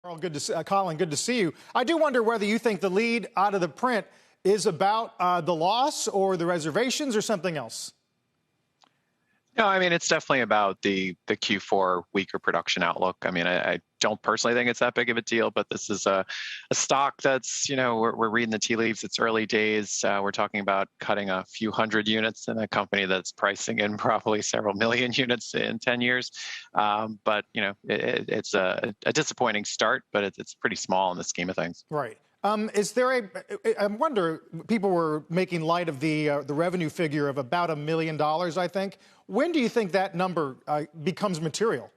Carl, Colin, good to see you. I do wonder whether you think the lead out of the print is about the loss or the reservations or something else. No, I mean, it's definitely about the Q4 weaker production outlook. I mean, I don't personally think it's that big of a deal, but this is a stock that's, we're reading the tea leaves. It's early days. We're talking about cutting a few hundred units in a company that's pricing in probably several million units in 10 years. But, it's a disappointing start, but it's pretty small in the scheme of things. Right. I wonder, people were making light of the revenue figure of about $1 million, I think. When do you think that number becomes material?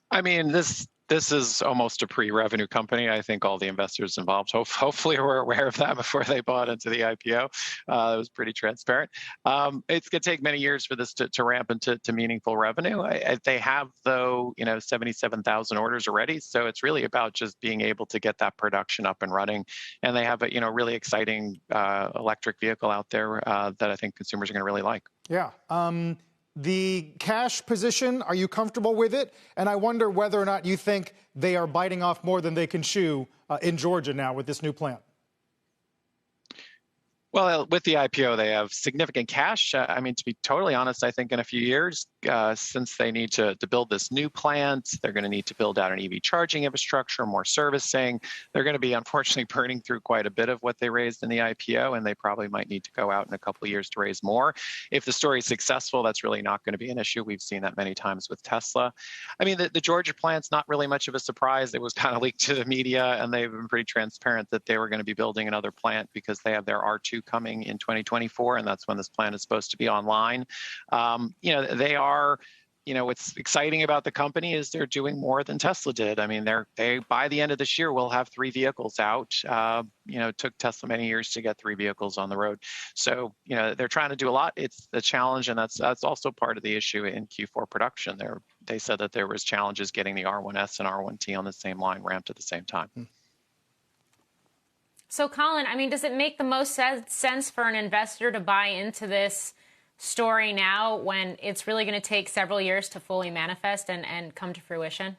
I mean, this is almost a pre-revenue company. I think all the investors involved hopefully were aware of that before they bought into the IPO. It was pretty transparent. It's going to take many years for this to ramp into meaningful revenue. They have, though, 77,000 orders already. So it's really about just being able to get that production up and running. And they have a really exciting electric vehicle out there that I think consumers are going to really like. Yeah. The cash position, are you comfortable with it? And I wonder whether or not you think they are biting off more than they can chew in Georgia now with this new plant. Well, with the IPO, they have significant cash. I mean, to be totally honest, I think in a few years, since they need to build this new plant, they're going to need to build out an EV charging infrastructure, more servicing. They're going to be, unfortunately, burning through quite a bit of what they raised in the IPO, and they probably might need to go out in a couple of years to raise more. If the story is successful, that's really not going to be an issue. We've seen that many times with Tesla. I mean, the Georgia plant's not really much of a surprise. It was kind of leaked to the media, and they've been pretty transparent that they were going to be building another plant because they have their R2 coming in 2024, and that's when this plant is supposed to be online. They are, what's exciting about the company is they're doing more than Tesla did. I mean, they by the end of this year will have 3 vehicles out. It took Tesla many years to get 3 vehicles on the road. So, they're trying to do a lot. It's the challenge, and that's also part of the issue in Q4 production. They said that there was challenges getting the R1S and R1T on the same line ramped at the same time. So, Colin, I mean, does it make the most sense for an investor to buy into this story now when it's really going to take several years to fully manifest and come to fruition?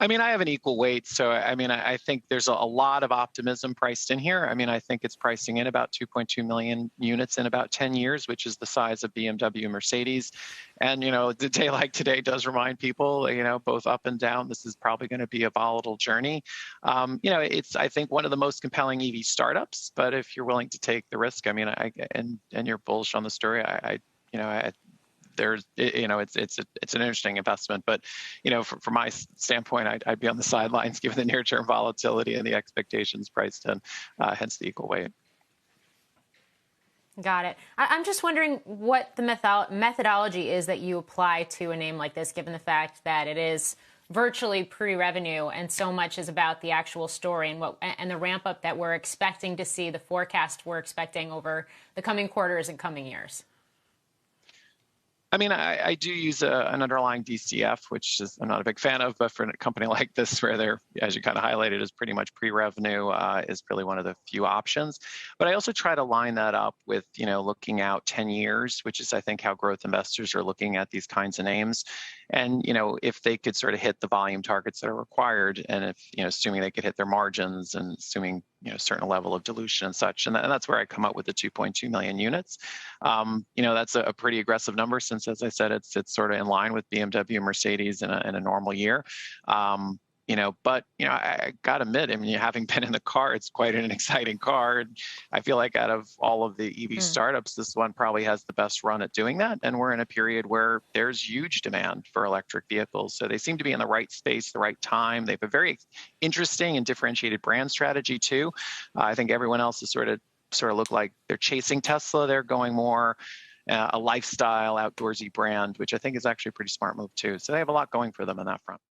I mean, I have an equal weight. So, I mean, I think there's a lot of optimism priced in here. I mean, I think it's pricing in about 2.2 million units in about 10 years, which is the size of BMW and Mercedes. And, the day like today does remind people, both up and down, this is probably going to be a volatile journey. It's, I think, one of the most compelling EV startups. But if you're willing to take the risk, I mean, and you're bullish on the story, it's an interesting investment, but from my standpoint, I'd be on the sidelines given the near-term volatility and the expectations priced in, hence the equal weight. Got it. I'm just wondering what the methodology is that you apply to a name like this, given the fact that it is virtually pre-revenue and so much is about the actual story and the ramp up that we're expecting to see, the forecast we're expecting over the coming quarters and coming years. I mean, I do use an underlying DCF, which I'm not a big fan of, but for a company like this, where they're, as you kind of highlighted, is pretty much pre-revenue, is really one of the few options. But I also try to line that up with, looking out 10 years, which is, I think, how growth investors are looking at these kinds of names. And, if they could sort of hit the volume targets that are required, and if, assuming they could hit their margins and assuming, a certain level of dilution and such. And that's where I come up with the 2.2 million units. That's a pretty aggressive number since, as I said, it's sort of in line with BMW and Mercedes in a normal year. But I got to admit, I mean, having been in the car, it's quite an exciting car. And I feel like out of all of the EV startups, this one probably has the best run at doing that. And we're in a period where there's huge demand for electric vehicles. So they seem to be in the right space, the right time. They have a very interesting and differentiated brand strategy too. I think everyone else is sort of look like they're chasing Tesla. They're going more a lifestyle, outdoorsy brand, which I think is actually a pretty smart move too. So they have a lot going for them on that front.